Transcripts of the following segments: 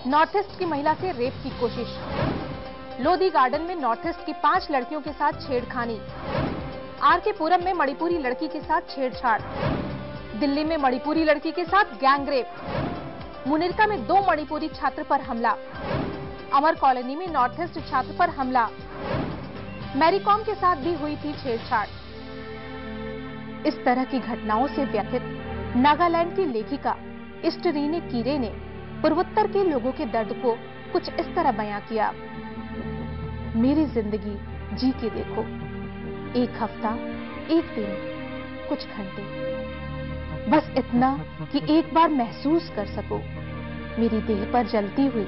North east की महिला से रेप की कोशिश। लोधी गार्डन में नॉर्थ ईस्ट की 5 लड़कियों के साथ छेड़खानी। आर के पुरम में मणिपुरी लड़की के साथ छेड़छाड़। दिल्ली में मणिपुरी लड़की के साथ गैंगरेप। मुनिरका में 2 मणिपुरी छात्र पर हमला। अमर कॉलोनी में नॉर्थ ईस्ट छात्र पर हमला। मैरीकॉम के साथ भी हुई थी छेड़छाड़। इस तरह की घटनाओं से व्यथित नागालैंड की लेखिका इष्टरीने कीरे ने पूर्वोत्तर के लोगों के दर्द को कुछ इस तरह बयां किया। मेरी जिंदगी जी के देखो, एक हफ्ता, एक दिन, कुछ घंटे, बस इतना कि एक बार महसूस कर सको मेरी देह पर जलती हुई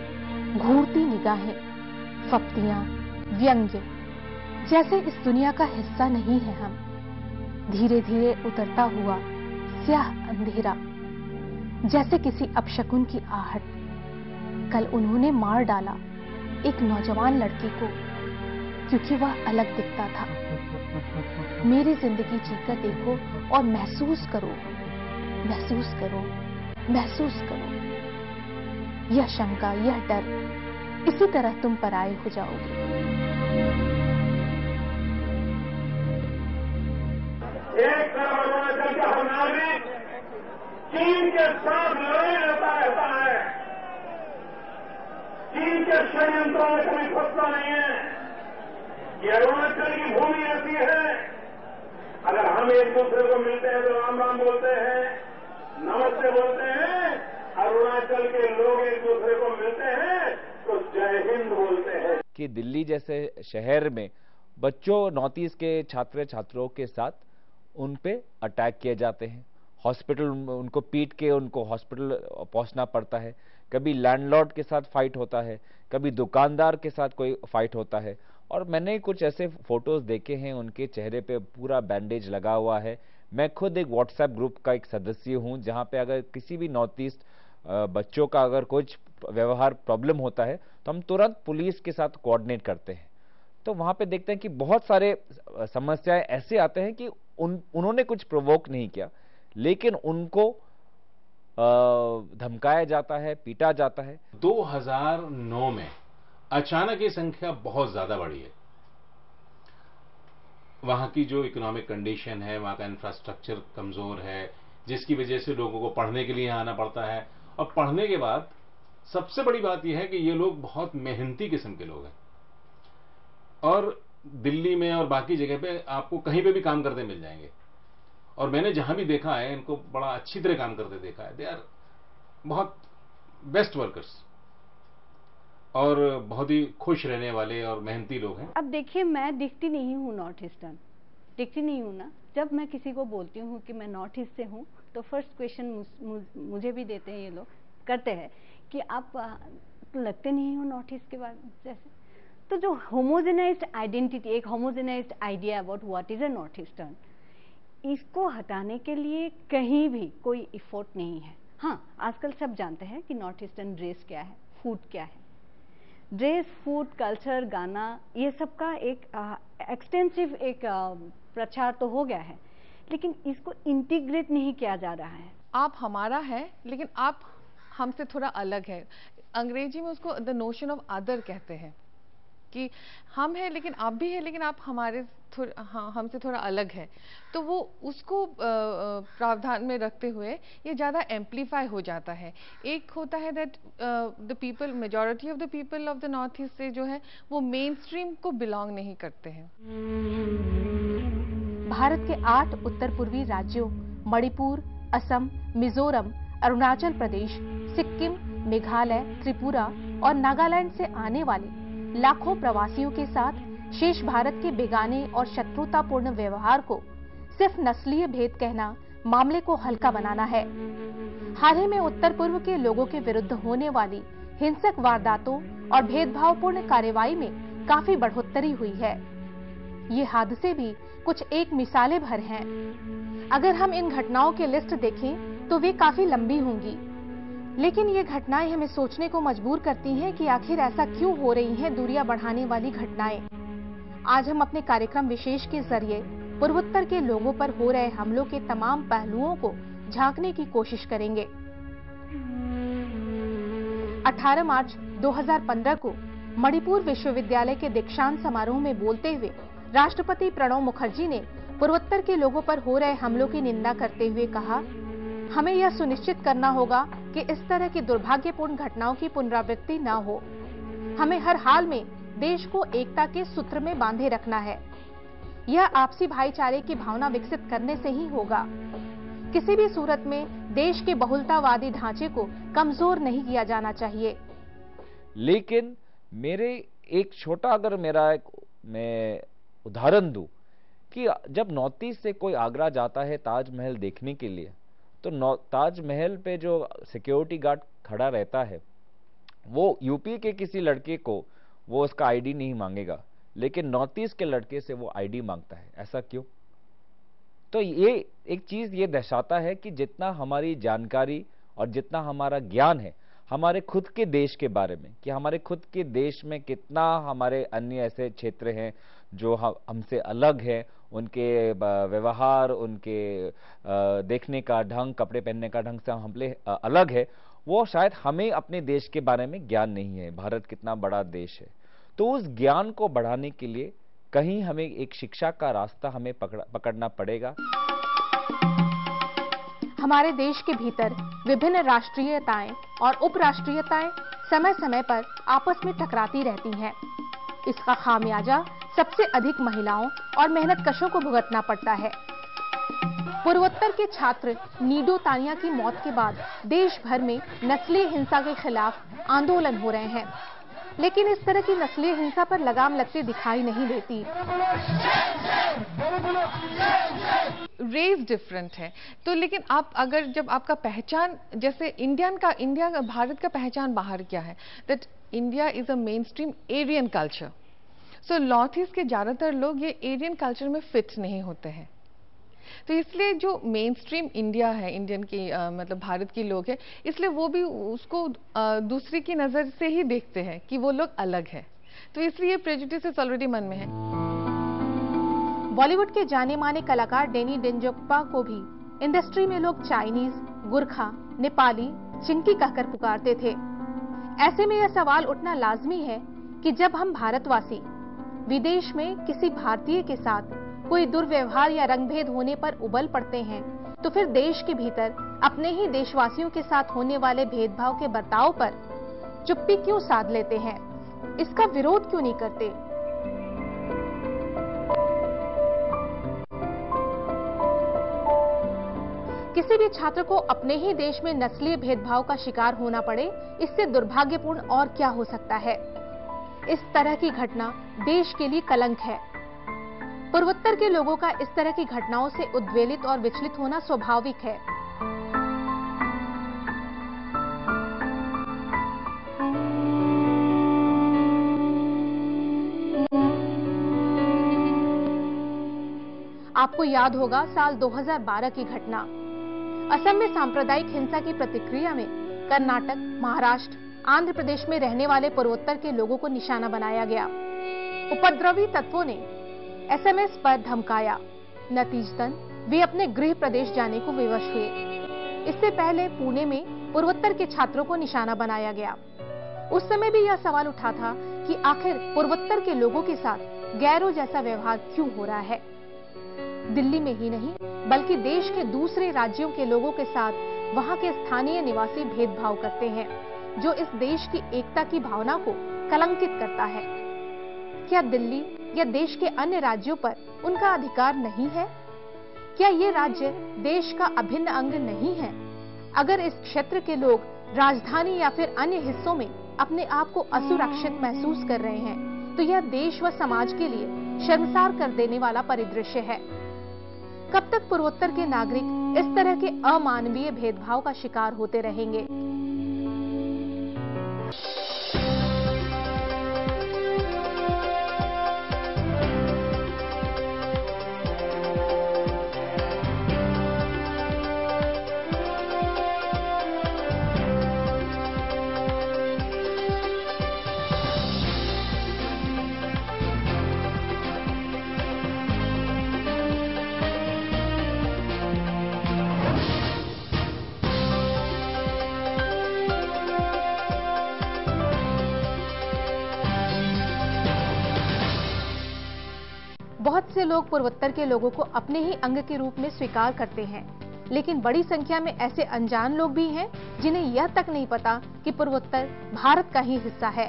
घूरती निगाहें, फप्तियां, व्यंग्य, जैसे इस दुनिया का हिस्सा नहीं है हम। धीरे धीरे उतरता हुआ स्याह अंधेरा, जैसे किसी अपशकुन की आहट। कल उन्होंने मार डाला एक नौजवान लड़की को क्योंकि वह अलग दिखता था। मेरी जिंदगी जीकर देखो और महसूस करो, महसूस करो, महसूस करो। यह शंका, यह डर, इसी तरह तुम पराये हो जाओगे। एक तरफ अरुणाचल का हर नागरिक चीन के साथ लड़ाई लड़ता रहता है। चीन के षड्यंत्रों में कभी फंसता नहीं है। ये अरुणाचल की भूमि ऐसी है, अगर हम एक दूसरे को मिलते हैं तो राम राम बोलते हैं, नमस्ते बोलते हैं। अरुणाचल के लोग एक दूसरे को मिलते हैं तो जय हिंद बोलते हैं। कि दिल्ली जैसे शहर में बच्चों, नॉर्थ ईस्ट के छात्र छात्रों के साथ उन पे अटैक किए जाते हैं। हॉस्पिटल, उनको पीट के उनको हॉस्पिटल पहुंचना पड़ता है। कभी लैंडलॉर्ड के साथ फाइट होता है, कभी दुकानदार के साथ कोई फाइट होता है। और मैंने कुछ ऐसे फोटोज देखे हैं, उनके चेहरे पे पूरा बैंडेज लगा हुआ है। मैं खुद एक व्हाट्सएप ग्रुप का एक सदस्य हूं, जहां पे अगर किसी भी नॉर्थ ईस्ट बच्चों का अगर कुछ व्यवहार प्रॉब्लम होता है तो हम तुरंत पुलिस के साथ कोऑर्डिनेट करते हैं। तो वहां पे देखते हैं कि बहुत सारे समस्याएं ऐसे आते हैं कि उन्होंने कुछ प्रोवोक नहीं किया, लेकिन उनको धमकाया जाता है, पीटा जाता है। 2009 में अचानक ये संख्या बहुत ज्यादा बढ़ी है। वहां की जो इकोनॉमिक कंडीशन है, वहां का इंफ्रास्ट्रक्चर कमजोर है, जिसकी वजह से लोगों को पढ़ने के लिए आना पड़ता है। और पढ़ने के बाद सबसे बड़ी बात यह है कि ये लोग बहुत मेहनती किस्म के लोग हैं और दिल्ली में और बाकी जगह पे आपको कहीं पे भी काम करते मिल जाएंगे। और मैंने जहां भी देखा है, इनको बड़ा अच्छी तरह काम करते देखा है। दे आर बहुत बेस्ट वर्कर्स और बहुत ही खुश रहने वाले और मेहनती लोग हैं। अब देखिए, मैं दिखती नहीं हूँ नॉर्थ ईस्टर्न, दिखती नहीं हूँ ना। जब मैं किसी को बोलती हूँ कि मैं नॉर्थ ईस्ट से हूँ तो फर्स्ट क्वेश्चन मुझे भी देते हैं, ये लोग करते हैं कि आप लगते नहीं हो नॉर्थ ईस्ट के बाद जैसे। तो जो होमोजेनाइज्ड आइडेंटिटी, एक homogenised idea about what is a north eastern, इसको हटाने के लिए कहीं भी कोई इफोर्ट नहीं है। हाँ, आजकल सब जानते हैं कि नॉर्थ ईस्टर्न ड्रेस क्या है, फूड क्या है। ड्रेस, फूड, कल्चर, गाना, ये सब का एक एक्सटेंसिव एक प्रचार तो हो गया है, लेकिन इसको इंटीग्रेट नहीं किया जा रहा है। आप हमारा है लेकिन आप हमसे थोड़ा अलग है। अंग्रेजी में उसको द नोशन ऑफ अदर कहते हैं कि हम हैं लेकिन आप भी हैं, लेकिन आप हमारे हमसे थोड़ा अलग है। तो वो उसको प्रावधान में रखते हुए ये ज़्यादा एम्पलीफाई हो जाता है। एक होता है that the people, majority of the people of the north east से जो है वो मेन स्ट्रीम को बिलोंग नहीं करते हैं। भारत के 8 उत्तर पूर्वी राज्यों मणिपुर, असम, मिजोरम, अरुणाचल प्रदेश, सिक्किम, मेघालय, त्रिपुरा और नागालैंड से आने वाले लाखों प्रवासियों के साथ शेष भारत के बेगाने और शत्रुतापूर्ण व्यवहार को सिर्फ नस्लीय भेद कहना मामले को हल्का बनाना है। हाल ही में उत्तर पूर्व के लोगों के विरुद्ध होने वाली हिंसक वारदातों और भेदभावपूर्ण कार्रवाई में काफी बढ़ोतरी हुई है। ये हादसे भी कुछ एक मिसालें भर हैं। अगर हम इन घटनाओं की लिस्ट देखें तो वे काफी लंबी होंगी, लेकिन ये घटनाएं हमें सोचने को मजबूर करती हैं कि आखिर ऐसा क्यों हो रही हैं दूरियां बढ़ाने वाली घटनाएं। आज हम अपने कार्यक्रम विशेष के जरिए पूर्वोत्तर के लोगों पर हो रहे हमलों के तमाम पहलुओं को झांकने की कोशिश करेंगे। 18 मार्च 2015 को मणिपुर विश्वविद्यालय के दीक्षांत समारोह में बोलते हुए राष्ट्रपति प्रणब मुखर्जी ने पूर्वोत्तर के लोगों पर हो रहे हमलों की निंदा करते हुए कहा, हमें यह सुनिश्चित करना होगा कि इस तरह की दुर्भाग्यपूर्ण घटनाओं की पुनरावृत्ति न हो। हमें हर हाल में देश को एकता के सूत्र में बांधे रखना है। यह आपसी भाईचारे की भावना विकसित करने से ही होगा। किसी भी सूरत में देश के बहुलतावादी ढांचे को कमजोर नहीं किया जाना चाहिए। लेकिन मेरे एक छोटा अगर मैं उदाहरण दूं कि जब नॉर्थ ईस्ट से कोई आगरा जाता है ताजमहल देखने के लिए, तो ताजमहल पे जो सिक्योरिटी गार्ड खड़ा रहता है वो यूपी के किसी लड़के को वो उसका आईडी नहीं मांगेगा, लेकिन नॉर्थ ईस्ट के लड़के से वो आईडी मांगता है। ऐसा क्यों? तो ये एक चीज ये दर्शाता है कि जितना हमारी जानकारी और जितना हमारा ज्ञान है हमारे खुद के देश के बारे में, कि हमारे खुद के देश में कितना हमारे अन्य ऐसे क्षेत्र हैं जो हमसे अलग है, उनके व्यवहार, उनके देखने का ढंग, कपड़े पहनने का ढंग से हमसे अलग है, वो शायद हमें अपने देश के बारे में ज्ञान नहीं है। भारत कितना बड़ा देश है। तो उस ज्ञान को बढ़ाने के लिए कहीं हमें एक शिक्षा का रास्ता हमें पकड़ना पड़ेगा। हमारे देश के भीतर विभिन्न राष्ट्रीयताएं और उपराष्ट्रीयताएं समय समय पर आपस में टकराती रहती हैं। इसका खामियाजा सबसे अधिक महिलाओं और मेहनतकशों को भुगतना पड़ता है। पूर्वोत्तर के छात्र नीडो तानिया की मौत के बाद देश भर में नस्लीय हिंसा के खिलाफ आंदोलन हो रहे हैं, लेकिन इस तरह की नस्लीय हिंसा पर लगाम लगती दिखाई नहीं देती। रेस डिफरेंट है तो, लेकिन आप अगर जब आपका पहचान, जैसे भारत का पहचान बाहर क्या है, that India is a mainstream Aryan culture. So North East के ज्यादातर लोग ये एरियन कल्चर में फिट नहीं होते हैं। तो इसलिए जो मेन स्ट्रीम इंडिया है, इंडियन की मतलब भारत के लोग हैं, इसलिए वो भी उसको दूसरी की नजर से ही देखते हैं कि वो लोग अलग है। तो इसलिए प्रेजुडिस ऑलरेडी मन में है। बॉलीवुड के जाने माने कलाकार डेनी डेंजोग्पा को भी इंडस्ट्री में लोग चाइनीज, गुरखा, नेपाली, चिंकी कहकर पुकारते थे। ऐसे में यह सवाल उठना लाजमी है कि जब हम भारतवासी विदेश में किसी भारतीय के साथ कोई दुर्व्यवहार या रंगभेद होने पर उबल पड़ते हैं, तो फिर देश के भीतर अपने ही देशवासियों के साथ होने वाले भेदभाव के बर्ताव पर चुप्पी क्यों साध लेते हैं? इसका विरोध क्यों नहीं करते? किसी भी छात्र को अपने ही देश में नस्लीय भेदभाव का शिकार होना पड़े, इससे दुर्भाग्यपूर्ण और क्या हो सकता है? इस तरह की घटना देश के लिए कलंक है। पूर्वोत्तर के लोगों का इस तरह की घटनाओं से उद्वेलित और विचलित होना स्वाभाविक है। आपको याद होगा साल 2012 की घटना। असम में सांप्रदायिक हिंसा की प्रतिक्रिया में कर्नाटक, महाराष्ट्र, आंध्र प्रदेश में रहने वाले पूर्वोत्तर के लोगों को निशाना बनाया गया। उपद्रवी तत्वों ने एसएमएस पर धमकाया। नतीजतन वे अपने गृह प्रदेश जाने को विवश हुए। इससे पहले पुणे में पूर्वोत्तर के छात्रों को निशाना बनाया गया। उस समय भी यह सवाल उठा था कि आखिर पूर्वोत्तर के लोगों के साथ गैरों जैसा व्यवहार क्यों हो रहा है। दिल्ली में ही नहीं बल्कि देश के दूसरे राज्यों के लोगों के साथ वहां के स्थानीय निवासी भेदभाव करते हैं, जो इस देश की एकता की भावना को कलंकित करता है। क्या दिल्ली या देश के अन्य राज्यों पर उनका अधिकार नहीं है? क्या ये राज्य देश का अभिन्न अंग नहीं है? अगर इस क्षेत्र के लोग राजधानी या फिर अन्य हिस्सों में अपने आप को असुरक्षित महसूस कर रहे हैं, तो यह देश व समाज के लिए शर्मसार कर देने वाला परिदृश्य है। कब तक पूर्वोत्तर के नागरिक इस तरह के अमानवीय भेदभाव का शिकार होते रहेंगे? बहुत से लोग पूर्वोत्तर के लोगों को अपने ही अंग के रूप में स्वीकार करते हैं, लेकिन बड़ी संख्या में ऐसे अनजान लोग भी हैं जिन्हें यह तक नहीं पता कि पूर्वोत्तर भारत का ही हिस्सा है।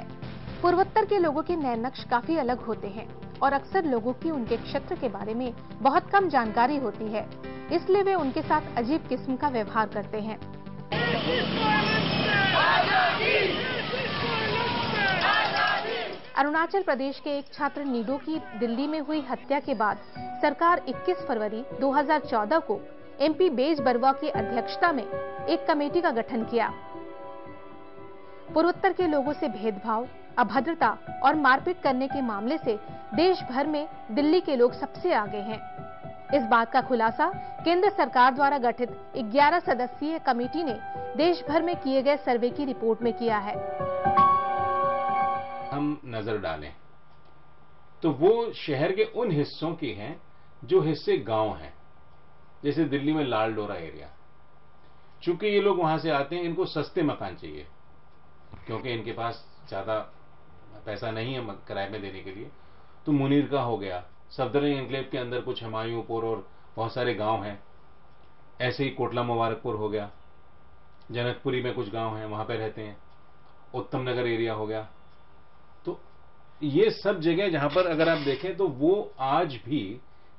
पूर्वोत्तर के लोगों के नयन नक्श काफी अलग होते हैं और अक्सर लोगों की उनके क्षेत्र के बारे में बहुत कम जानकारी होती है, इसलिए वे उनके साथ अजीब किस्म का व्यवहार करते हैं। अरुणाचल प्रदेश के एक छात्र नीडो की दिल्ली में हुई हत्या के बाद सरकार 21 फरवरी 2014 को एमपी बेज बरुआ की अध्यक्षता में एक कमेटी का गठन किया। पूर्वोत्तर के लोगों से भेदभाव, अभद्रता और मारपीट करने के मामले से देश भर में दिल्ली के लोग सबसे आगे हैं। इस बात का खुलासा केंद्र सरकार द्वारा गठित 11 सदस्यीय कमेटी ने देश भर में किए गए सर्वे की रिपोर्ट में किया है। हम नजर डालें तो वो शहर के उन हिस्सों की हैं जो हिस्से गांव हैं, जैसे दिल्ली में लाल डोरा एरिया। चूंकि ये लोग वहां से आते हैं, इनको सस्ते मकान चाहिए क्योंकि इनके पास ज्यादा पैसा नहीं है किराए में देने के लिए। तो मुनीर का हो गया, सफदर एनक्लेव के अंदर कुछ हुमायूंपुर और बहुत सारे गांव हैं। ऐसे ही कोटला मुबारकपुर हो गया, जनकपुरी में कुछ गांव हैं, वहां पे रहते हैं। उत्तम नगर एरिया हो गया। तो ये सब जगह जहां पर अगर आप देखें तो वो आज भी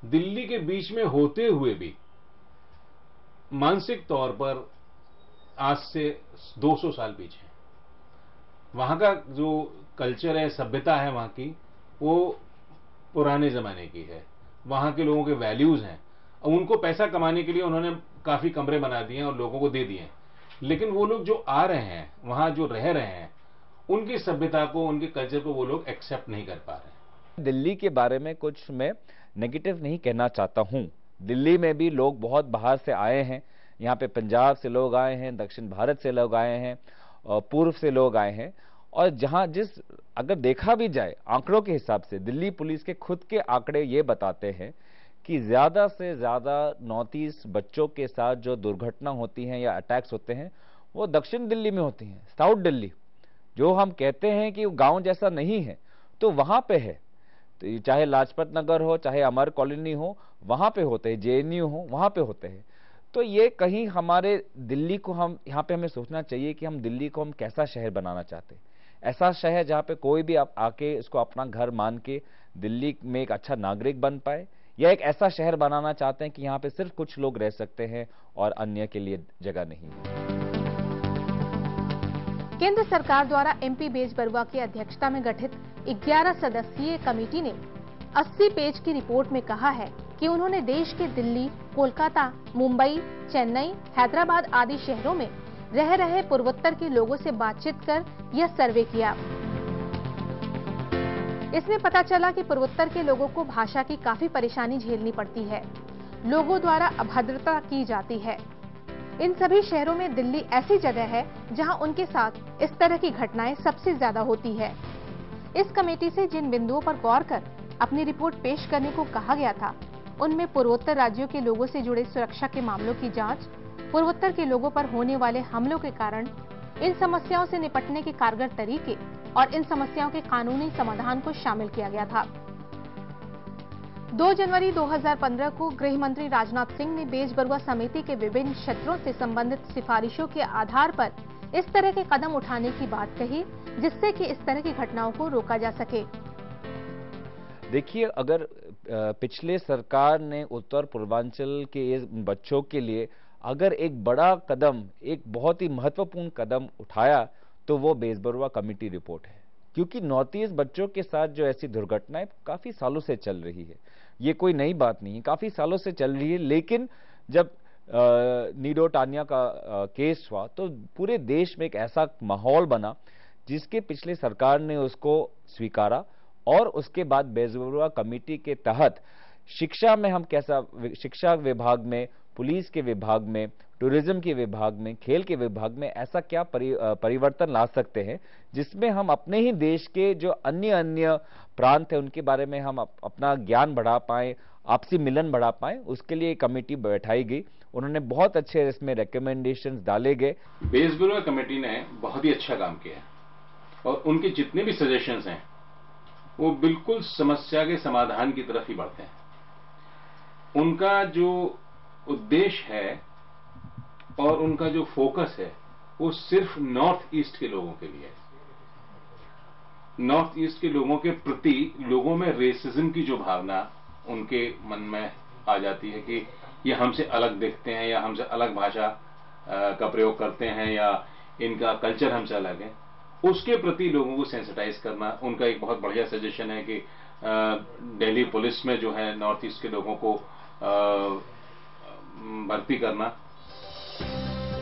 दिल्ली के बीच में होते हुए भी मानसिक तौर पर आज से 200 साल पीछे है। वहां का जो कल्चर है, सभ्यता है वहां की, वो पुराने जमाने की है। वहां के लोगों के वैल्यूज हैं। उनको पैसा कमाने के लिए उन्होंने काफी कमरे बना दिए और लोगों को दे दिए, लेकिन वो लोग जो आ रहे हैं, वहां जो रह रहे हैं, उनकी सभ्यता को, उनके कल्चर को वो लोग एक्सेप्ट नहीं कर पा रहे। दिल्ली के बारे में कुछ मैं नेगेटिव नहीं कहना चाहता हूं। दिल्ली में भी लोग बहुत बाहर से आए हैं। यहाँ पे पंजाब से लोग आए हैं, दक्षिण भारत से लोग आए हैं, पूर्व से लोग आए हैं। और जहां अगर देखा भी जाए आंकड़ों के हिसाब से, दिल्ली पुलिस के खुद के आंकड़े ये बताते हैं कि ज्यादा से ज्यादा नॉर्थ ईस्ट बच्चों के साथ जो दुर्घटना होती है या अटैक्स होते हैं वो दक्षिण दिल्ली में होती हैं। साउथ दिल्ली जो हम कहते हैं कि गांव जैसा नहीं है, तो वहां पे है। तो चाहे लाजपत नगर हो, चाहे अमर कॉलोनी हो, वहां पे होते हैं, जेएनयू हो, वहां पे होते हैं। तो ये कहीं हमारे दिल्ली को, हम यहाँ पे हमें सोचना चाहिए कि हम दिल्ली को हम कैसा शहर बनाना चाहते हैं। ऐसा शहर जहाँ पे कोई भी आप आके इसको अपना घर मान के दिल्ली में एक अच्छा नागरिक बन पाए, या एक ऐसा शहर बनाना चाहते हैं कि यहाँ पे सिर्फ कुछ लोग रह सकते हैं और अन्य के लिए जगह नहीं है। केंद्र सरकार द्वारा एमपी बेज बरुआ की अध्यक्षता में गठित 11 सदस्यीय कमेटी ने 80 पेज की रिपोर्ट में कहा है कि उन्होंने देश के दिल्ली, कोलकाता, मुंबई, चेन्नई, हैदराबाद आदि शहरों में रह रहे पूर्वोत्तर के लोगों से बातचीत कर यह सर्वे किया। इसमें पता चला कि पूर्वोत्तर के लोगों को भाषा की काफी परेशानी झेलनी पड़ती है। लोगों द्वारा अभद्रता की जाती है। इन सभी शहरों में दिल्ली ऐसी जगह है जहां उनके साथ इस तरह की घटनाएं सबसे ज्यादा होती है। इस कमेटी से जिन बिंदुओं पर गौर कर अपनी रिपोर्ट पेश करने को कहा गया था, उनमें पूर्वोत्तर राज्यों के लोगों से जुड़े सुरक्षा के मामलों की जांच, पूर्वोत्तर के लोगों पर होने वाले हमलों के कारण, इन समस्याओं से निपटने के कारगर तरीके और इन समस्याओं के कानूनी समाधान को शामिल किया गया था। 2 जनवरी 2015 को गृह मंत्री राजनाथ सिंह ने बेज बरुआ समिति के विभिन्न क्षेत्रों से संबंधित सिफारिशों के आधार पर इस तरह के कदम उठाने की बात कही, जिससे कि इस तरह की घटनाओं को रोका जा सके। देखिए, अगर पिछले सरकार ने उत्तर पूर्वांचल के बच्चों के लिए अगर एक बड़ा कदम, एक बहुत ही महत्वपूर्ण कदम उठाया, तो वो बेज बरुआ कमेटी रिपोर्ट है। क्योंकि नॉर्थ ईस्ट बच्चों के साथ जो ऐसी दुर्घटनाएं काफी सालों से चल रही है, ये कोई नई बात नहीं है, काफी सालों से चल रही है। लेकिन जब नीडो टानिया का केस हुआ तो पूरे देश में एक ऐसा माहौल बना जिसके पिछले सरकार ने उसको स्वीकारा, और उसके बाद बेज बरुआ कमेटी के तहत शिक्षा में हम कैसा, शिक्षा विभाग में, पुलिस के विभाग में, टूरिज्म के विभाग में, खेल के विभाग में ऐसा क्या परिवर्तन ला सकते हैं जिसमें हम अपने ही देश के जो अन्य प्रांत है उनके बारे में हम अपना ज्ञान बढ़ा पाएं, आपसी मिलन बढ़ा पाएं। उसके लिए एक कमेटी बैठाई गई। उन्होंने बहुत अच्छे इसमें रिकमेंडेशंस डाले गए। बेज बरुआ कमेटी ने बहुत ही अच्छा काम किया और उनके जितने भी सजेशंस हैं वो बिल्कुल समस्या के समाधान की तरफ ही बढ़ते हैं। उनका जो उद्देश्य है और उनका जो फोकस है वो सिर्फ नॉर्थ ईस्ट के लोगों के लिए है। नॉर्थ ईस्ट के लोगों के प्रति लोगों में रेसिज्म की जो भावना उनके मन में आ जाती है कि ये हमसे अलग दिखते हैं या हमसे अलग भाषा का प्रयोग करते हैं या इनका कल्चर हमसे अलग है, उसके प्रति लोगों को सेंसिटाइज करना उनका एक बहुत बढ़िया सजेशन है कि दिल्ली पुलिस में जो है नॉर्थ ईस्ट के लोगों को भर्ती करना।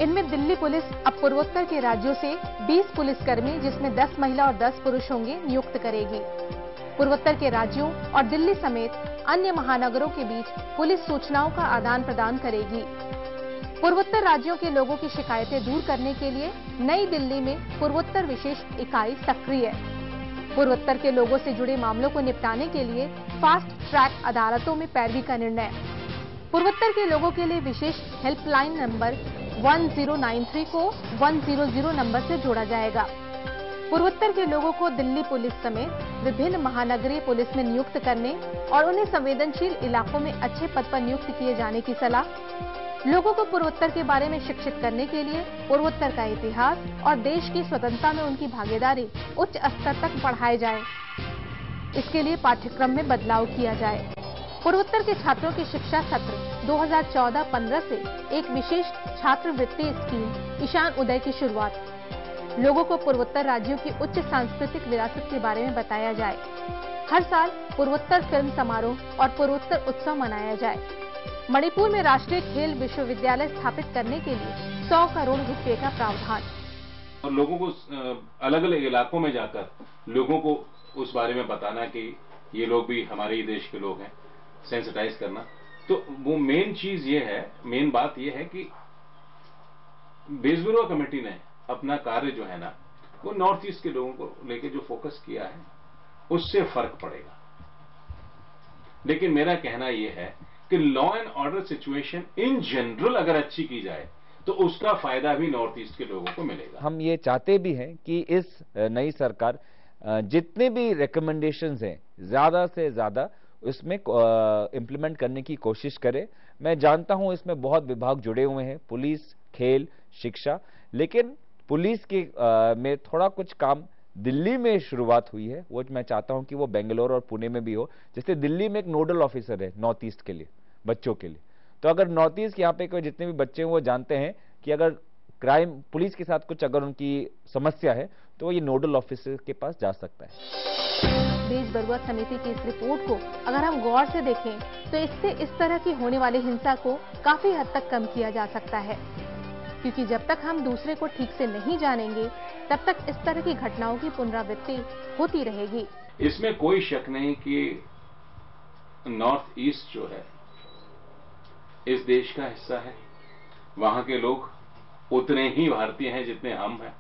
इनमें दिल्ली पुलिस अब पूर्वोत्तर के राज्यों से 20 पुलिसकर्मी, जिसमें 10 महिला और 10 पुरुष होंगे, नियुक्त करेगी। पूर्वोत्तर के राज्यों और दिल्ली समेत अन्य महानगरों के बीच पुलिस सूचनाओं का आदान प्रदान करेगी। पूर्वोत्तर राज्यों के लोगों की शिकायतें दूर करने के लिए नई दिल्ली में पूर्वोत्तर विशेष इकाई सक्रिय है। पूर्वोत्तर के लोगों से जुड़े मामलों को निपटाने के लिए फास्ट ट्रैक अदालतों में पैरवी का निर्णय। पूर्वोत्तर के लोगों के लिए विशेष हेल्पलाइन नंबर 1093 को 100 नंबर से जोड़ा जाएगा। पूर्वोत्तर के लोगों को दिल्ली पुलिस समेत विभिन्न महानगरीय पुलिस में नियुक्त करने और उन्हें संवेदनशील इलाकों में अच्छे पद पर नियुक्त किए जाने की सलाह। लोगों को पूर्वोत्तर के बारे में शिक्षित करने के लिए पूर्वोत्तर का इतिहास और देश की स्वतंत्रता में उनकी भागीदारी उच्च स्तर तक बढ़ाए जाए। इसके लिए पाठ्यक्रम में बदलाव किया जाए। पूर्वोत्तर के छात्रों की शिक्षा सत्र 2014-15 से एक विशेष छात्रवृत्ति स्कीम ईशान उदय की शुरुआत। लोगों को पूर्वोत्तर राज्यों की उच्च सांस्कृतिक विरासत के बारे में बताया जाए। हर साल पूर्वोत्तर फिल्म समारोह और पूर्वोत्तर उत्सव मनाया जाए। मणिपुर में राष्ट्रीय खेल विश्वविद्यालय स्थापित करने के लिए 100 करोड़ रुपए का प्रावधान। और लोगों को अलग अलग इलाकों में जाकर लोगों को उस बारे में बताना कि ये लोग भी हमारे ही देश के लोग हैं, सेंसिटाइज करना। तो वो मेन चीज ये है, मेन बात ये है कि बेसबरो कमेटी ने अपना कार्य जो है ना वो नॉर्थ ईस्ट के लोगों को लेके जो फोकस किया है उससे फर्क पड़ेगा। लेकिन मेरा कहना यह है कि law and order situation in general अगर अच्छी की जाए तो उसका फायदा भी नॉर्थ ईस्ट के लोगों को मिलेगा। हम ये चाहते भी हैं कि इस नई सरकार जितने भी रिकमेंडेशंस हैं ज्यादा से ज्यादा उसमें इम्प्लीमेंट करने की कोशिश करे। मैं जानता हूं इसमें बहुत विभाग जुड़े हुए हैं, पुलिस, खेल, शिक्षा, लेकिन पुलिस के में थोड़ा कुछ काम दिल्ली में शुरुआत हुई है, वो मैं चाहता हूं कि वो बेंगलोर और पुणे में भी हो। जैसे दिल्ली में एक नोडल ऑफिसर है नॉर्थ ईस्ट के लिए, बच्चों के लिए। तो अगर नॉर्थ ईस्ट यहाँ पे कोई जितने भी बच्चे हैं वो जानते हैं कि अगर क्राइम पुलिस के साथ कुछ अगर उनकी समस्या है तो ये नोडल ऑफिसर के पास जा सकता है। देश बरुआ समिति की इस रिपोर्ट को अगर हम गौर से देखें तो इससे इस तरह की होने वाली हिंसा को काफी हद तक कम किया जा सकता है, क्योंकि जब तक हम दूसरे को ठीक से नहीं जानेंगे तब तक इस तरह की घटनाओं की पुनरावृत्ति होती रहेगी। इसमें कोई शक नहीं कि नॉर्थ ईस्ट जो है इस देश का हिस्सा है। वहां के लोग उतने ही भारतीय हैं जितने हम हैं,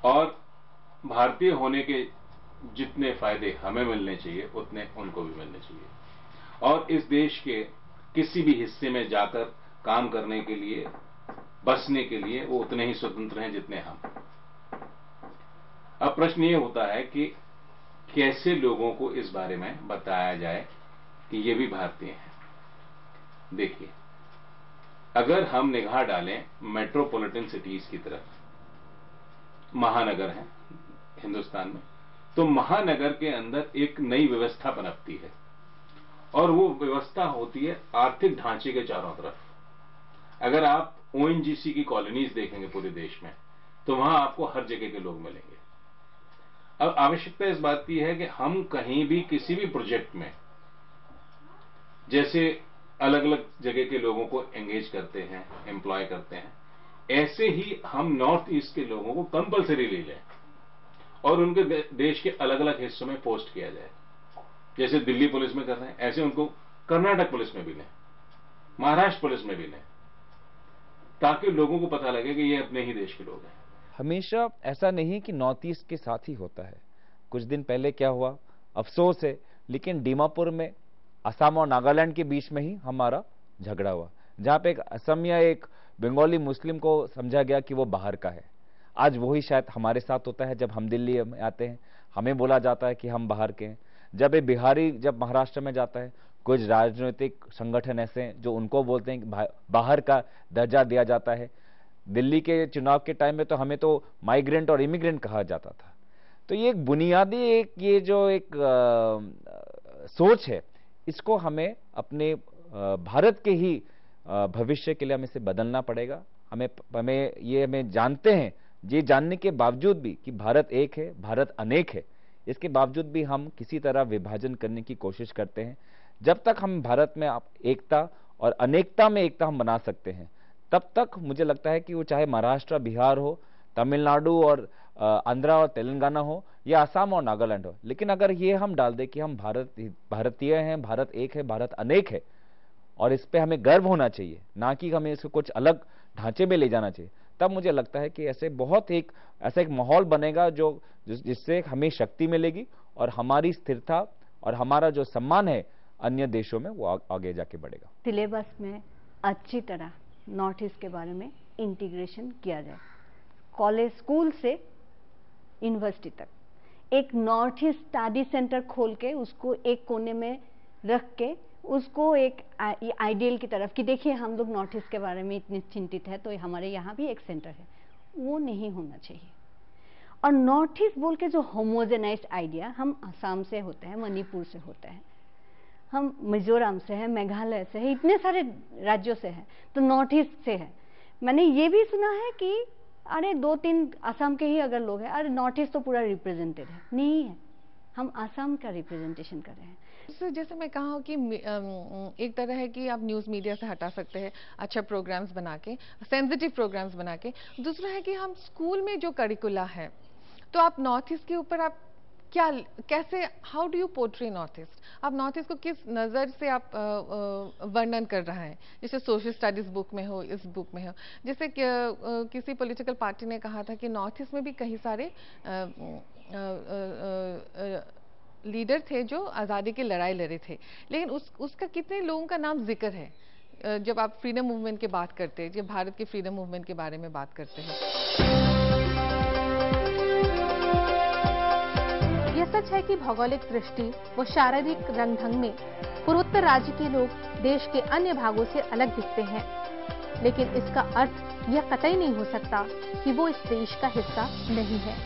और भारतीय होने के जितने फायदे हमें मिलने चाहिए उतने उनको भी मिलने चाहिए। और इस देश के किसी भी हिस्से में जाकर काम करने के लिए, बसने के लिए वो उतने ही स्वतंत्र हैं जितने हम। अब प्रश्न ये होता है कि कैसे लोगों को इस बारे में बताया जाए कि ये भी भारतीय हैं। देखिए, अगर हम निगाह डालें मेट्रोपॉलिटन सिटीज की तरफ, महानगर हैं हिंदुस्तान में, तो महानगर के अंदर एक नई व्यवस्था पनपती है, और वो व्यवस्था होती है आर्थिक ढांचे के चारों तरफ। अगर आप ओएनजीसी की कॉलोनीज देखेंगे पूरे देश में तो वहां आपको हर जगह के लोग मिलेंगे। अब आवश्यकता इस बात की है कि हम कहीं भी किसी भी प्रोजेक्ट में जैसे अलग अलग जगह के लोगों को एंगेज करते हैं, एम्प्लॉय करते हैं, ऐसे ही हम नॉर्थ ईस्ट के लोगों को कंपलसरी ले लें और उनके देश के अलग अलग हिस्सों में पोस्ट किया जाए। जैसे दिल्ली पुलिस में कर रहे हैं ऐसे उनको कर्नाटक पुलिस में भी लें, महाराष्ट्र पुलिस में भी लें, ताकि लोगों को पता लगे कि ये अपने ही देश के लोग हैं। हमेशा ऐसा नहीं कि नॉर्थ ईस्ट के साथ ही होता है। कुछ दिन पहले क्या हुआ, अफसोस है, लेकिन दीमापुर में असम और नागालैंड के बीच में ही हमारा झगड़ा हुआ, जहां पे एक असमिया एक बंगाली मुस्लिम को समझा गया कि वो बाहर का है। आज वही शायद हमारे साथ होता है। जब हम दिल्ली में आते हैं, हमें बोला जाता है कि हम बाहर के हैं। जब एक बिहारी जब महाराष्ट्र में जाता है, कुछ राजनीतिक संगठन ऐसे हैं जो उनको बोलते हैं कि बाहर का दर्जा दिया जाता है। दिल्ली के चुनाव के टाइम में तो हमें तो माइग्रेंट और इमिग्रेंट कहा जाता था। तो ये एक बुनियादी ये जो एक सोच है, इसको हमें अपने भारत के ही भविष्य के लिए हमें इसे बदलना पड़ेगा। हमें जानते हैं, ये जानने के बावजूद भी कि भारत एक है, भारत अनेक है, इसके बावजूद भी हम किसी तरह विभाजन करने की कोशिश करते हैं। जब तक हम भारत में एकता और अनेकता में एकता हम बना सकते हैं, तब तक मुझे लगता है कि वो चाहे महाराष्ट्र, बिहार हो, तमिलनाडु और आंध्रा और तेलंगाना हो, या असम और नागालैंड हो, लेकिन अगर ये हम डाल दें कि हम भारतीय हैं, भारत एक है, भारत अनेक है, और इस पे हमें गर्व होना चाहिए, ना कि हमें इसको कुछ अलग ढांचे में ले जाना चाहिए, तब मुझे लगता है कि ऐसा एक माहौल बनेगा जिससे हमें शक्ति मिलेगी और हमारी स्थिरता और हमारा जो सम्मान है अन्य देशों में वो आगे जाके बढ़ेगा। सिलेबस में अच्छी तरह नॉर्थ ईस्ट के बारे में इंटीग्रेशन किया जाए। कॉलेज, स्कूल से यूनिवर्सिटी तक एक नॉर्थ ईस्ट स्टडी सेंटर खोल के उसको एक कोने में रख के उसको एक आइडियल की तरफ कि देखिए हम लोग नॉर्थ ईस्ट के बारे में इतने चिंतित है तो हमारे यहाँ भी एक सेंटर है, वो नहीं होना चाहिए। और नॉर्थ ईस्ट बोल के जो होमोजेनाइज्ड आइडिया, हम असम से होते हैं, मणिपुर से होते हैं, हम मिजोरम से है, मेघालय से है, इतने सारे राज्यों से है, तो नॉर्थ ईस्ट से है। मैंने ये भी सुना है कि अरे 2-3 असम के ही अगर लोग हैं, अरे नॉर्थ ईस्ट तो पूरा रिप्रेजेंटेड है। नहीं है, हम असम का रिप्रेजेंटेशन कर रहे हैं। जैसे मैं कहा कि एक तरह है कि आप न्यूज़ मीडिया से हटा सकते हैं अच्छा प्रोग्राम्स बना के, सेंसिटिव प्रोग्राम्स बना के। दूसरा है कि हम स्कूल में जो करिकुला है, तो आप नॉर्थ ईस्ट के ऊपर आप कैसे, how do you portray north east? आप नॉर्थ ईस्ट को किस नज़र से आप वर्णन कर रहा है? जैसे सोशल स्टडीज बुक में हो, इस बुक में हो, जैसे किसी पॉलिटिकल पार्टी ने कहा था कि नॉर्थ ईस्ट में भी कई सारे लीडर थे जो आज़ादी की लड़ाई लड़े थे, लेकिन उसका कितने लोगों का नाम जिक्र है जब आप फ्रीडम मूवमेंट की बात करते हैं, जब भारत के फ्रीडम मूवमेंट के बारे में बात करते हैं। यह सच है कि भौगोलिक दृष्टि व शारीरिक रंग ढंग में पूर्वोत्तर राज्य के लोग देश के अन्य भागों से अलग दिखते हैं, लेकिन इसका अर्थ यह कतई नहीं हो सकता कि वो इस देश का हिस्सा नहीं है।